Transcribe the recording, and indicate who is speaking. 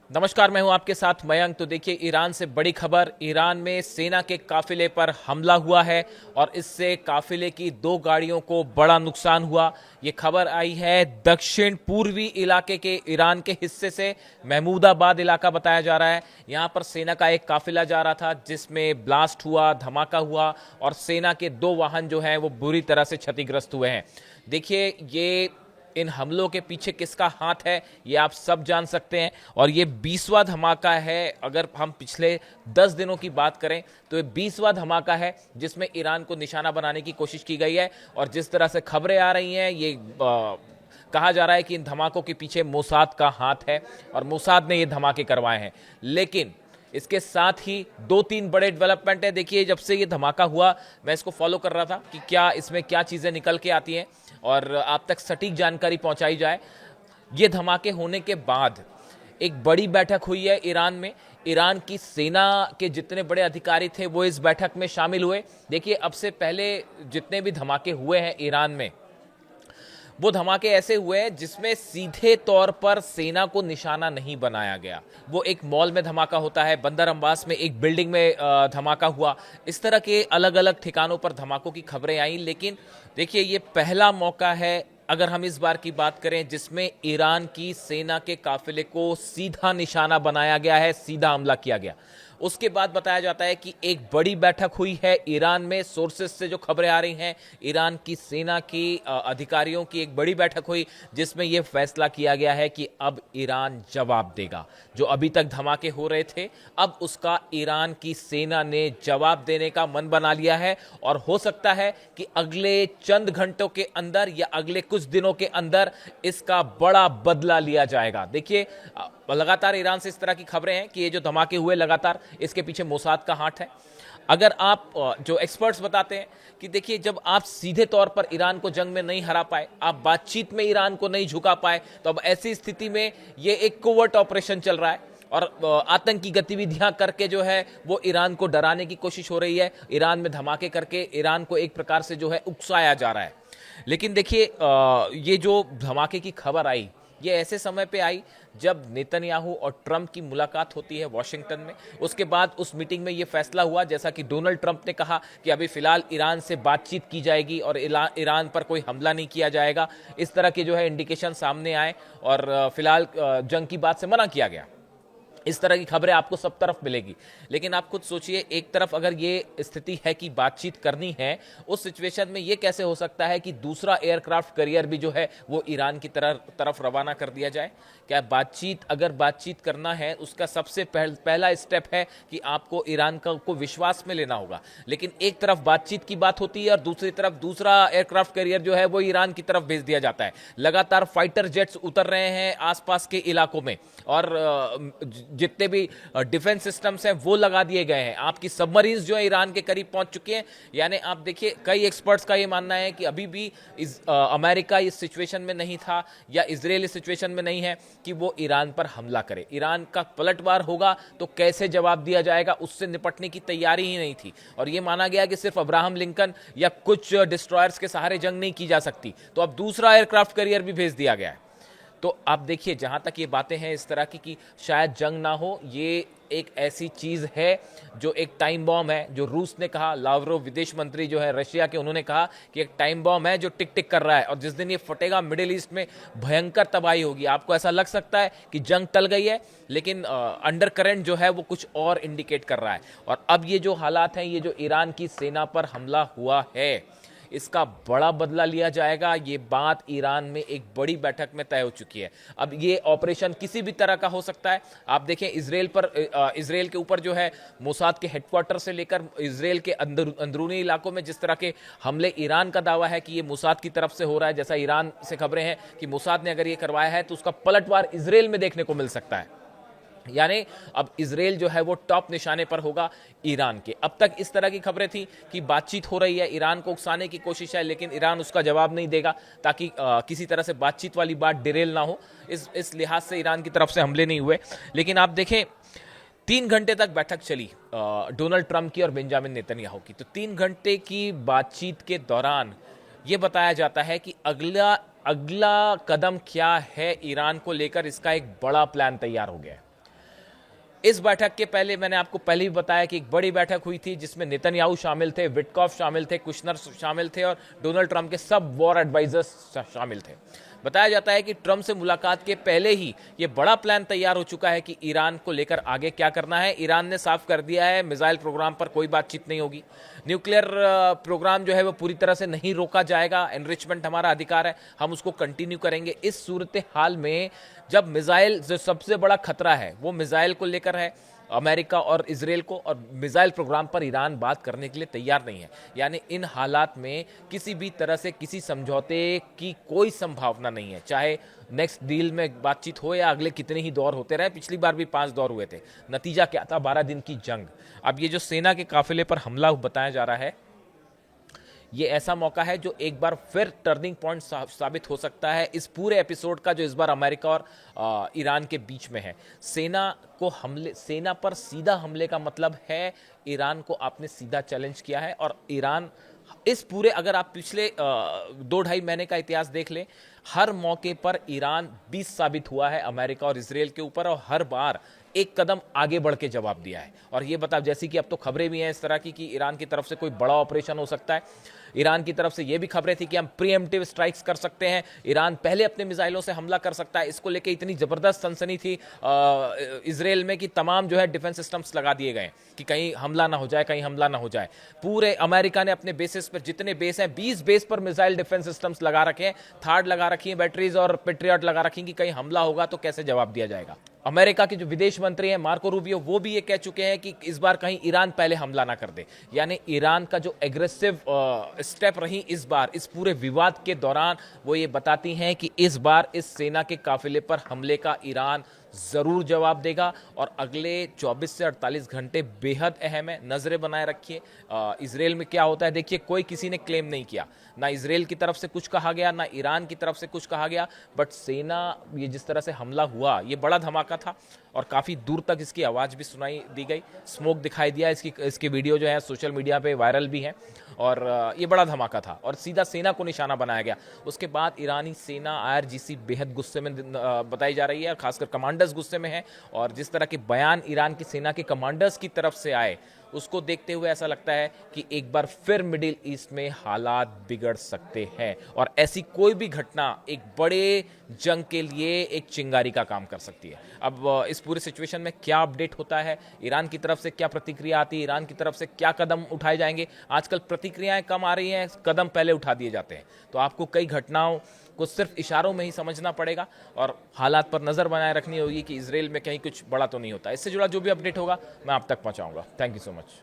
Speaker 1: नमस्कार, मैं हूं आपके साथ मयंक। तो देखिए, ईरान से बड़ी खबर। ईरान में सेना के काफिले पर हमला हुआ है और इससे काफिले की 2 गाड़ियों को बड़ा नुकसान हुआ। ये खबर आई है दक्षिण पूर्वी इलाके के ईरान के हिस्से से। महमूदाबाद इलाका बताया जा रहा है। यहां पर सेना का एक काफिला जा रहा था जिसमें ब्लास्ट हुआ, धमाका हुआ और सेना के 2 वाहन जो हैं वो बुरी तरह से क्षतिग्रस्त हुए हैं। देखिए, ये इन हमलों के पीछे किसका हाथ है ये आप सब जान सकते हैं। और ये 20वां धमाका है। अगर हम पिछले 10 दिनों की बात करें तो ये 20वां धमाका है जिसमें ईरान को निशाना बनाने की कोशिश की गई है। और जिस तरह से खबरें आ रही हैं, ये कहा जा रहा है कि इन धमाकों के पीछे मोसाद का हाथ है और मोसाद ने ये धमाके करवाए हैं। लेकिन इसके साथ ही 2-3 बड़े डेवलपमेंट है। देखिए, जब से ये धमाका हुआ मैं इसको फॉलो कर रहा था कि क्या इसमें क्या चीज़ें निकल के आती हैं और आप तक सटीक जानकारी पहुंचाई जाए। ये धमाके होने के बाद एक बड़ी बैठक हुई है ईरान में। ईरान की सेना के जितने बड़े अधिकारी थे वो इस बैठक में शामिल हुए। देखिए, अब से पहले जितने भी धमाके हुए हैं ईरान में, वो धमाके ऐसे हुए हैं जिसमें सीधे तौर पर सेना को निशाना नहीं बनाया गया। वो एक मॉल में धमाका होता है, बंदर अब्बास में एक बिल्डिंग में धमाका हुआ। इस तरह के अलग अलग ठिकानों पर धमाकों की खबरें आई। लेकिन देखिए, ये पहला मौका है, अगर हम इस बार की बात करें, जिसमें ईरान की सेना के काफिले को सीधा निशाना बनाया गया है, सीधा हमला किया गया। उसके बाद बताया जाता है कि एक बड़ी बैठक हुई है ईरान में। सोर्सेस से जो खबरें आ रही हैं, ईरान की सेना की अधिकारियों की एक बड़ी बैठक हुई जिसमें यह फैसला किया गया है कि अब ईरान जवाब देगा। जो अभी तक धमाके हो रहे थे, अब उसका ईरान की सेना ने जवाब देने का मन बना लिया है। और हो सकता है कि अगले चंद घंटों के अंदर या अगले कुछ दिनों के अंदर इसका बड़ा बदला लिया जाएगा। देखिए, लगातार ईरान से इस तरह की खबरें हैं कि ये जो धमाके हुए लगातार, इसके पीछे मोसाद का हाथ है। अगर आप जो एक्सपर्ट्स बताते हैं कि देखिए, जब आप सीधे तौर पर ईरान को जंग में नहीं हरा पाए, आप बातचीत में ईरान को नहीं झुका पाए, तो अब ऐसी स्थिति में ये एक कोवर्ट ऑपरेशन चल रहा है और आतंकी गतिविधियां करके जो है वो ईरान को डराने की कोशिश हो रही है। ईरान में धमाके करके ईरान को एक प्रकार से जो है उकसाया जा रहा है। लेकिन देखिए, ये जो धमाके की खबर आई, ये ऐसे समय पे आई जब नेतन्याहू और ट्रंप की मुलाकात होती है वॉशिंगटन में। उसके बाद उस मीटिंग में ये फैसला हुआ, जैसा कि डोनाल्ड ट्रंप ने कहा कि अभी फिलहाल ईरान से बातचीत की जाएगी और ईरान पर कोई हमला नहीं किया जाएगा। इस तरह के जो है इंडिकेशन सामने आए और फिलहाल जंग की बात से मना किया गया। इस तरह की खबरें आपको सब तरफ मिलेगी। लेकिन आप खुद सोचिए, एक तरफ अगर ये स्थिति है कि बातचीत करनी है, उस सिचुएशन में ये कैसे हो सकता है कि दूसरा एयरक्राफ्ट कैरियर भी जो है वो ईरान की तरफ रवाना कर दिया जाए? क्या बातचीत, अगर बातचीत करना है, उसका सबसे पहला स्टेप है कि आपको ईरान को विश्वास में लेना होगा। लेकिन एक तरफ बातचीत की बात होती है और दूसरी तरफ दूसरा एयरक्राफ्ट कैरियर जो है वो ईरान की तरफ भेज दिया जाता है। लगातार फाइटर जेट्स उतर रहे हैं आसपास के इलाकों में और जितने भी डिफेंस सिस्टम्स हैं वो लगा दिए गए हैं। आपकी सबमरीन्स जो है ईरान के करीब पहुंच चुकी हैं। यानी आप देखिए, कई एक्सपर्ट्स का ये मानना है कि अभी भी अमेरिका इस सिचुएशन में नहीं था या इजराइल इस सिचुएशन में नहीं है कि वो ईरान पर हमला करे। ईरान का पलटवार होगा तो कैसे जवाब दिया जाएगा, उससे निपटने की तैयारी ही नहीं थी। और ये माना गया कि सिर्फ अब्राहम लिंकन या कुछ डिस्ट्रॉयर्स के सहारे जंग नहीं की जा सकती, तो अब दूसरा एयरक्राफ्ट कैरियर भी भेज दिया गया है। तो आप देखिए, जहां तक ये बातें हैं इस तरह की कि शायद जंग ना हो, ये एक ऐसी चीज है जो एक टाइम बॉम्ब है। जो रूस ने कहा, लावरोव विदेश मंत्री जो है रशिया के, उन्होंने कहा कि एक टाइम बॉम्ब है जो टिक टिक कर रहा है और जिस दिन ये फटेगा मिडिल ईस्ट में भयंकर तबाही होगी। आपको ऐसा लग सकता है कि जंग टल गई है, लेकिन अंडर करंट जो है वो कुछ और इंडिकेट कर रहा है। और अब ये जो हालात हैं, ये जो ईरान की सेना पर हमला हुआ है, इसका बड़ा बदला लिया जाएगा। ये बात ईरान में एक बड़ी बैठक में तय हो चुकी है। अब ये ऑपरेशन किसी भी तरह का हो सकता है। आप देखें, इजराइल के ऊपर जो है मोसाद के हेडक्वार्टर से लेकर इजराइल के अंदरूनी इलाकों में जिस तरह के हमले, ईरान का दावा है कि ये मोसाद की तरफ से हो रहा है। जैसा ईरान से खबरें हैं कि मोसाद ने अगर ये करवाया है तो उसका पलटवार इजराइल में देखने को मिल सकता है। यानी अब इजराइल जो है वो टॉप निशाने पर होगा ईरान के। अब तक इस तरह की खबरें थी कि बातचीत हो रही है, ईरान को उकसाने की कोशिश है, लेकिन ईरान उसका जवाब नहीं देगा ताकि किसी तरह से बातचीत वाली बात डिरेल ना हो। इस लिहाज से ईरान की तरफ से हमले नहीं हुए। लेकिन आप देखें, 3 घंटे तक बैठक चली डोनाल्ड ट्रंप की और बेंजामिन नेतन्याहू की। तो 3 घंटे की बातचीत के दौरान यह बताया जाता है कि अगला अगला कदम क्या है ईरान को लेकर, इसका एक बड़ा प्लान तैयार हो गया है। इस बैठक के पहले मैंने आपको पहले भी बताया कि एक बड़ी बैठक हुई थी जिसमें नेतन्याहू शामिल थे, विटकॉफ शामिल थे, कुशनर शामिल थे और डोनाल्ड ट्रंप के सब वॉर एडवाइजर्स शामिल थे। बताया जाता है कि ट्रंप से मुलाकात के पहले ही ये बड़ा प्लान तैयार हो चुका है कि ईरान को लेकर आगे क्या करना है। ईरान ने साफ कर दिया है मिसाइल प्रोग्राम पर कोई बातचीत नहीं होगी, न्यूक्लियर प्रोग्राम जो है वो पूरी तरह से नहीं रोका जाएगा, एनरिचमेंट हमारा अधिकार है, हम उसको कंटिन्यू करेंगे। इस सूरत हाल में जब मिसाइल जो सबसे बड़ा खतरा है वो मिसाइल को लेकर है, अमेरिका और इजराइल को, और मिसाइल प्रोग्राम पर ईरान बात करने के लिए तैयार नहीं है। यानी इन हालात में किसी भी तरह से किसी समझौते की कोई संभावना नहीं है, चाहे नेक्स्ट डील में बातचीत हो या अगले कितने ही दौर होते रहे। पिछली बार भी 5 दौर हुए थे, नतीजा क्या था? 12 दिन की जंग। अब ये जो सेना के काफिले पर हमला बताया जा रहा है, ये ऐसा मौका है जो एक बार फिर टर्निंग पॉइंट साबित हो सकता है इस पूरे एपिसोड का, जो इस बार अमेरिका और ईरान के बीच में है। सेना पर सीधा हमले का मतलब है ईरान को आपने सीधा चैलेंज किया है, और ईरान इस पूरे, अगर आप पिछले 2-2.5 महीने का इतिहास देख लें, हर मौके पर ईरान 20 साबित हुआ है अमेरिका और इजराइल के ऊपर, और हर बार एक कदम आगे बढ़ के जवाब दिया है। और ये बताओ, जैसे कि अब तो खबरें भी हैं इस तरह की कि ईरान की तरफ से कोई बड़ा ऑपरेशन हो सकता है। ईरान की तरफ से ये भी खबरें थी कि हम प्रीएम्प्टिव स्ट्राइक्स कर सकते हैं, ईरान पहले अपने मिसाइलों से हमला कर सकता है। इसको लेके इतनी जबरदस्त सनसनी थी इजराइल में कि तमाम जो है डिफेंस सिस्टम्स लगा दिए गए कि कहीं हमला ना हो जाए, कहीं हमला ना हो जाए। पूरे अमेरिका ने अपने बेसिस पर, जितने बेस हैं 20 बेस पर मिसाइल डिफेंस सिस्टम्स लगा रखे हैं, थार्ड लगा रखी है, बैटरीज और पेट्रियट लगा रखी कि कहीं हमला होगा तो कैसे जवाब दिया जाएगा। अमेरिका के जो विदेश मंत्री हैं मार्को रूबियो, वो भी ये कह चुके हैं कि इस बार कहीं ईरान पहले हमला ना कर दे। यानी ईरान का जो एग्रेसिव स्टेप रही इस बार इस पूरे विवाद के दौरान, वो ये बताती हैं कि इस बार इस सेना के काफिले पर हमले का ईरान जरूर जवाब देगा। और अगले 24 से 48 घंटे बेहद अहम है, नजरें बनाए रखिए इजराइल में क्या होता है। देखिए, कोई किसी ने क्लेम नहीं किया, ना इजराइल की तरफ से कुछ कहा गया, ना ईरान की तरफ से कुछ कहा गया, बट सेना, ये जिस तरह से हमला हुआ, ये बड़ा धमाका था और काफी दूर तक इसकी आवाज भी सुनाई दी गई, स्मोक दिखाई दिया। इसकी वीडियो जो है सोशल मीडिया पे वायरल भी है, और ये बड़ा धमाका था और सीधा सेना को निशाना बनाया गया। उसके बाद ईरानी सेना, IRGC बेहद गुस्से में बताई जा रही है, खासकर कमांडर्स गुस्से में है। और जिस तरह के बयान ईरान की सेना के कमांडर्स की तरफ से आए, उसको देखते हुए ऐसा लगता है कि एक बार फिर मिडिल ईस्ट में हालात बिगड़ सकते हैं, और ऐसी कोई भी घटना एक बड़े जंग के लिए एक चिंगारी का काम कर सकती है। अब इस पूरे सिचुएशन में क्या अपडेट होता है, ईरान की तरफ से क्या प्रतिक्रिया आती है, ईरान की तरफ से क्या कदम उठाए जाएंगे। आजकल प्रतिक्रियाएं कम आ रही हैं, कदम पहले उठा दिए जाते हैं, तो आपको कई घटनाओं को सिर्फ इशारों में ही समझना पड़ेगा और हालात पर नजर बनाए रखनी होगी कि इजराइल में कहीं कुछ बड़ा तो नहीं होता। इससे जुड़ा जो भी अपडेट होगा मैं आप तक पहुंचाऊंगा। Thank you so much.